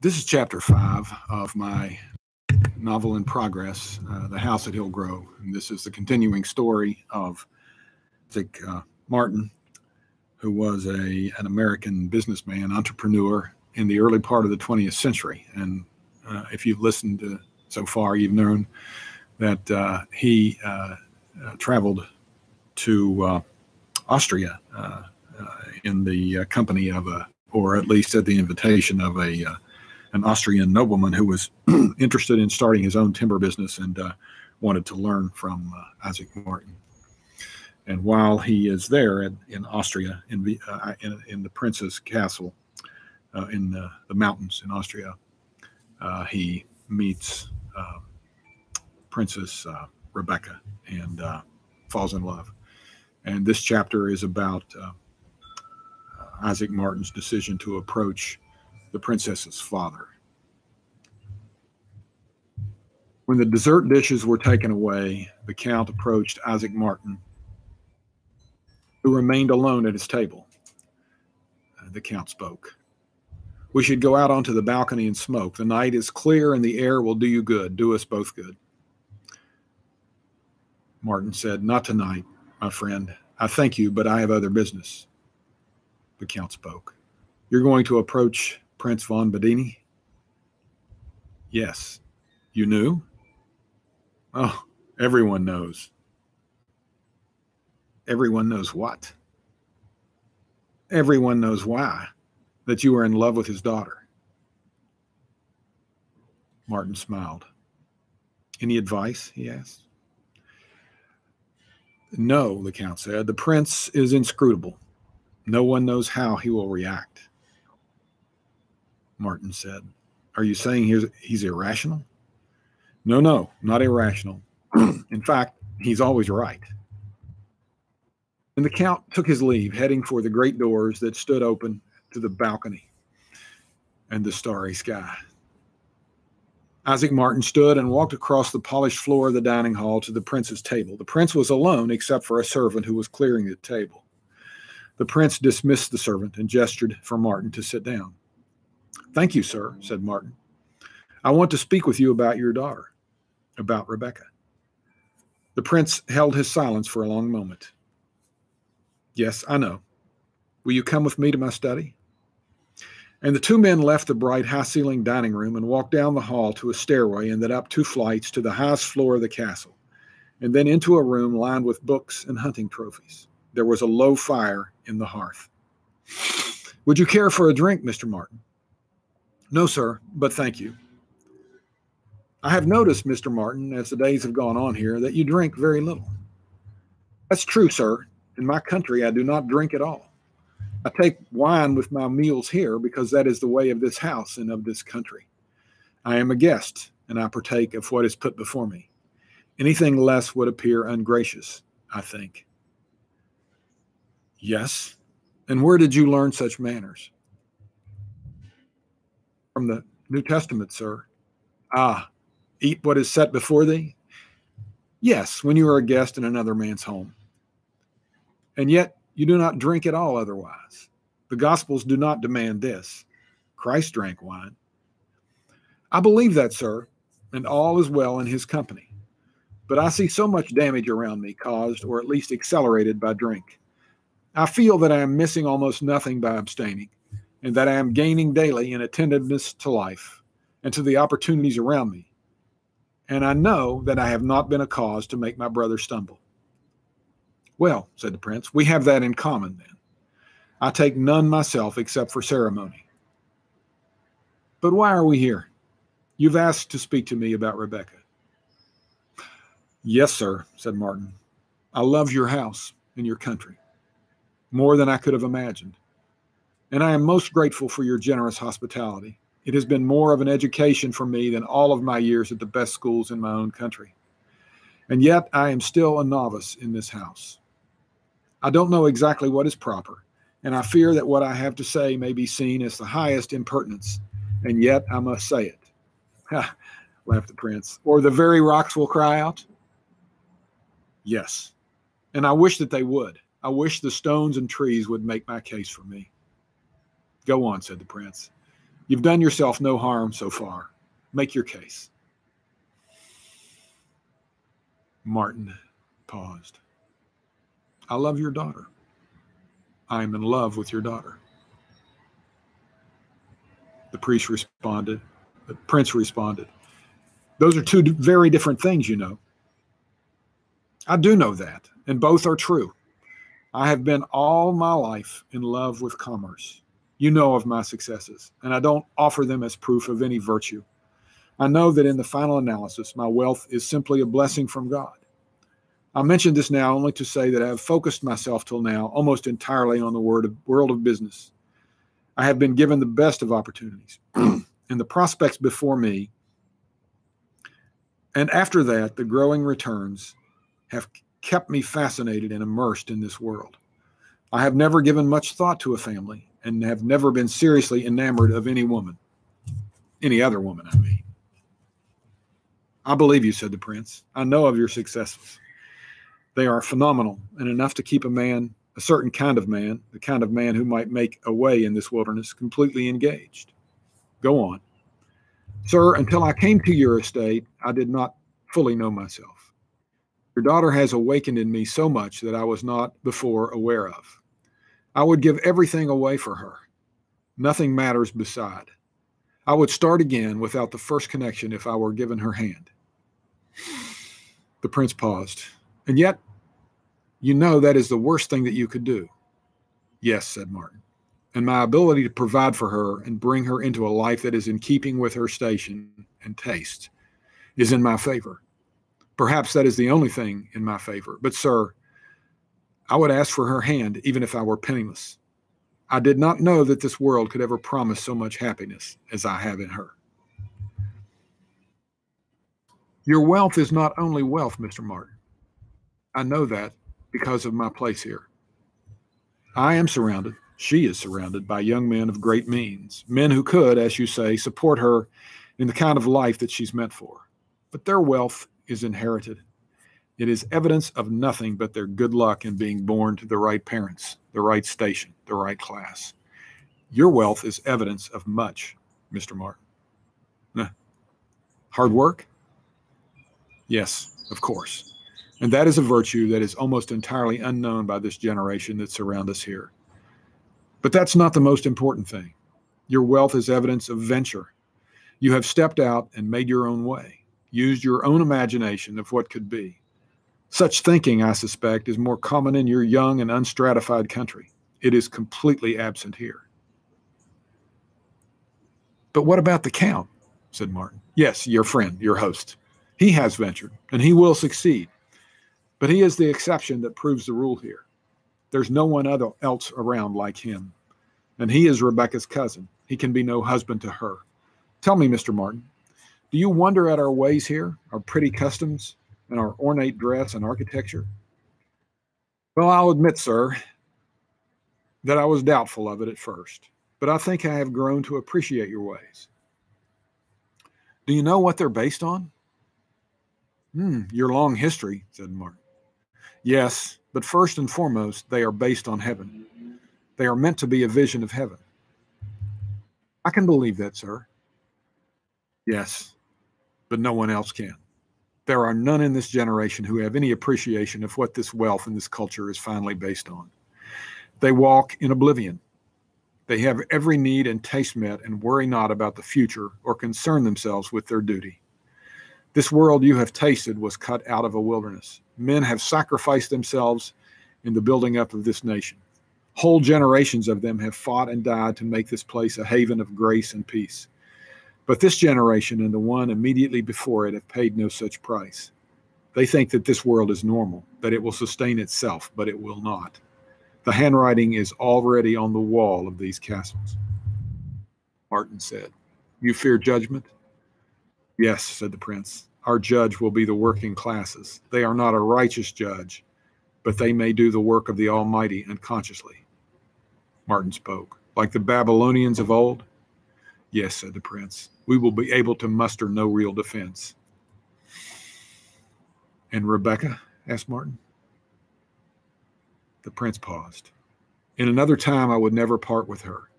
This is chapter 5 of my novel in progress, The House at Hil Grove. And this is the continuing story of Isaac Martin, who was an American businessman, entrepreneur in the early part of the 20th century. And if you've listened to so far, you've known that he traveled to Austria in the company of or at least at the invitation of an Austrian nobleman who was interested in starting his own timber business and wanted to learn from Isaac Martin. And while he is there in Austria, in the prince's castle in the mountains in Austria, he meets Princess Rebecca and falls in love. And this chapter is about Isaac Martin's decision to approach the princess's father. When the dessert dishes were taken away, the Count approached Isaac Martin, who remained alone at his table. The Count spoke. "We should go out onto the balcony and smoke. The night is clear and the air will do you good, do us both good." Martin said, "Not tonight, my friend. I thank you, but I have other business." The Count spoke. "You're going to approach Prince von Badini?" "Yes." "You knew?" "Oh, everyone knows." "Everyone knows what?" "Everyone knows why, that you are in love with his daughter." Martin smiled. "Any advice?" he asked. "No," the Count said. "The prince is inscrutable. No one knows how he will react." Martin said, "Are you saying he's irrational?" No, not irrational. In fact, he's always right." And the Count took his leave, heading for the great doors that stood open to the balcony and the starry sky. Isaac Martin stood and walked across the polished floor of the dining hall to the prince's table. The prince was alone except for a servant who was clearing the table. The prince dismissed the servant and gestured for Martin to sit down. "Thank you, sir," said Martin. "I want to speak with you about your daughter, about Rebecca." The prince held his silence for a long moment. "Yes, I know. Will you come with me to my study?" And the two men left the bright, high-ceilinged dining room and walked down the hall to a stairway and then up 2 flights to the highest floor of the castle, and then into a room lined with books and hunting trophies. There was a low fire in the hearth. "Would you care for a drink, Mr. Martin?" "No, sir, but thank you." "I have noticed, Mr. Martin, as the days have gone on here, that you drink very little." "That's true, sir. In my country, I do not drink at all. I take wine with my meals here because that is the way of this house and of this country. I am a guest, and I partake of what is put before me. Anything less would appear ungracious, I think." "Yes? And where did you learn such manners?" "From the New Testament, sir." "Ah, eat what is set before thee?" "Yes, when you are a guest in another man's home." "And yet you do not drink at all otherwise. The Gospels do not demand this. Christ drank wine." "I believe that, sir, and all is well in his company. But I see so much damage around me caused, or at least accelerated, by drink. I feel that I am missing almost nothing by abstaining, and that I am gaining daily in attentiveness to life and to the opportunities around me. And I know that I have not been a cause to make my brother stumble." "Well," said the prince, "we have that in common then. I take none myself except for ceremony. But why are we here? You've asked to speak to me about Rebecca." "Yes, sir," said Martin. "I love your house and your country more than I could have imagined. And I am most grateful for your generous hospitality. It has been more of an education for me than all of my years at the best schools in my own country. And yet I am still a novice in this house. I don't know exactly what is proper, and I fear that what I have to say may be seen as the highest impertinence, and yet I must say it." "Ha," laughed the prince. "Or the very rocks will cry out?" "Yes, and I wish that they would. I wish the stones and trees would make my case for me." "Go on," said the prince. You've done yourself no harm so far. Make your case. Martin paused. I love your daughter. I am in love with your daughter. The priest responded. The prince responded. Those are two very different things, you know. I do know that, and both are true. I have been all my life in love with commerce. You know of my successes, and I don't offer them as proof of any virtue. I know that in the final analysis, my wealth is simply a blessing from God. I mention this now only to say that I have focused myself till now almost entirely on the world of business. I have been given the best of opportunities, and the prospects before me, and after that, the growing returns have kept me fascinated and immersed in this world. I have never given much thought to a family and have never been seriously enamored of any woman. Any other woman, I mean. I believe you, said the prince. I know of your successes. They are phenomenal and enough to keep a certain kind of man, the kind of man who might make a way in this wilderness, completely engaged. Go on. Sir, until I came to your estate, I did not fully know myself. Your daughter has awakened in me so much that I was not before aware of. I would give everything away for her. Nothing matters beside. I would start again without the first connection if I were given her hand. The prince paused. And yet, you know that is the worst thing that you could do. Yes, said Martin. And my ability to provide for her and bring her into a life that is in keeping with her station and taste is in my favor. Perhaps that is the only thing in my favor. But, sir, I would ask for her hand even if I were penniless. I did not know that this world could ever promise so much happiness as I have in her. Your wealth is not only wealth, Mr. Martin. I know that because of my place here. I am surrounded, she is surrounded by young men of great means, men who could, as you say, support her in the kind of life that she's meant for. But their wealth is inherited. It is evidence of nothing but their good luck in being born to the right parents, the right station, the right class. Your wealth is evidence of much, Mr. Martin. Hard work? Yes, of course. And that is a virtue that is almost entirely unknown by this generation that surround us here. But that's not the most important thing. Your wealth is evidence of venture. You have stepped out and made your own way, used your own imagination of what could be. Such thinking, I suspect, is more common in your young and unstratified country. It is completely absent here. But what about the Count? Said Martin. Yes, your friend, your host. He has ventured, and he will succeed. But he is the exception that proves the rule here. There's no one else around like him. And he is Rebecca's cousin. He can be no husband to her. Tell me, Mr. Martin, do you wonder at our ways here, our pretty customs, and our ornate dress and architecture? Well, I'll admit, sir, that I was doubtful of it at first, but I think I have grown to appreciate your ways. Do you know what they're based on? Your long history, said Martin. Yes, but first and foremost, they are based on heaven. They are meant to be a vision of heaven. I can believe that, sir. Yes, but no one else can. There are none in this generation who have any appreciation of what this wealth and this culture is finally based on. They walk in oblivion. They have every need and taste met and worry not about the future or concern themselves with their duty. This world you have tasted was cut out of a wilderness. Men have sacrificed themselves in the building up of this nation. Whole generations of them have fought and died to make this place a haven of grace and peace. But this generation and the one immediately before it have paid no such price. They think that this world is normal, that it will sustain itself, but it will not. The handwriting is already on the wall of these castles. Martin said, You fear judgment? Yes, said the prince. Our judge will be the working classes. They are not a righteous judge, but they may do the work of the Almighty unconsciously. Martin spoke. Like the Babylonians of old? Yes, said the prince. We will be able to muster no real defense. And Rebecca? Asked Martin. The prince paused. In another time, I would never part with her.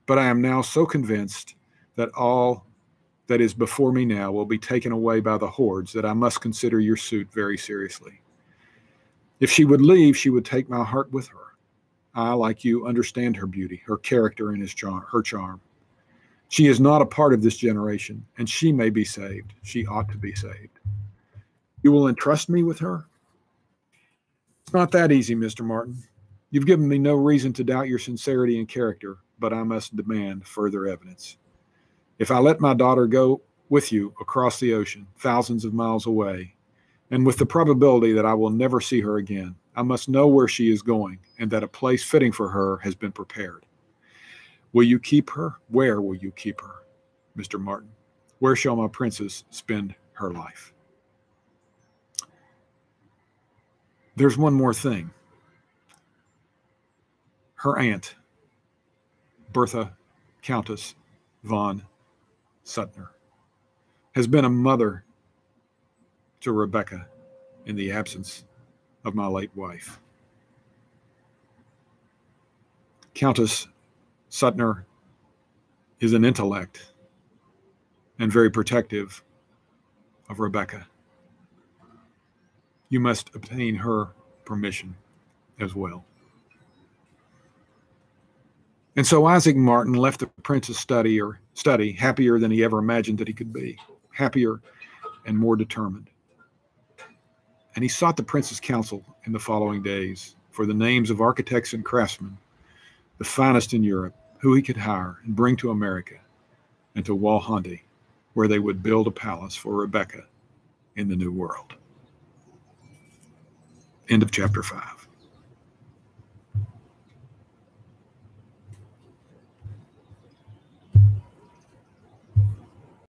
But I am now so convinced that all that is before me now will be taken away by the hordes, that I must consider your suit very seriously. If she would leave, she would take my heart with her. I, like you, understand her beauty, her character, and her charm. She is not a part of this generation, and she may be saved. She ought to be saved. You will entrust me with her? It's not that easy, Mr. Martin. You've given me no reason to doubt your sincerity and character, but I must demand further evidence. If I let my daughter go with you across the ocean, thousands of miles away, and with the probability that I will never see her again, I must know where she is going and that a place fitting for her has been prepared. Will you keep her? Where will you keep her, Mr. Martin? Where shall my princess spend her life? There's one more thing. Her aunt, Bertha Countess von Suttner, has been a mother to Rebecca in the absence of my late wife. Countess Suttner is an intellect and very protective of Rebecca. You must obtain her permission as well. And so Isaac Martin left the prince's study happier than he ever imagined that he could be, happier and more determined. And he sought the prince's counsel in the following days for the names of architects and craftsmen, the finest in Europe, who he could hire and bring to America and to Walhondy, where they would build a palace for Rebecca in the New World. End of chapter 5.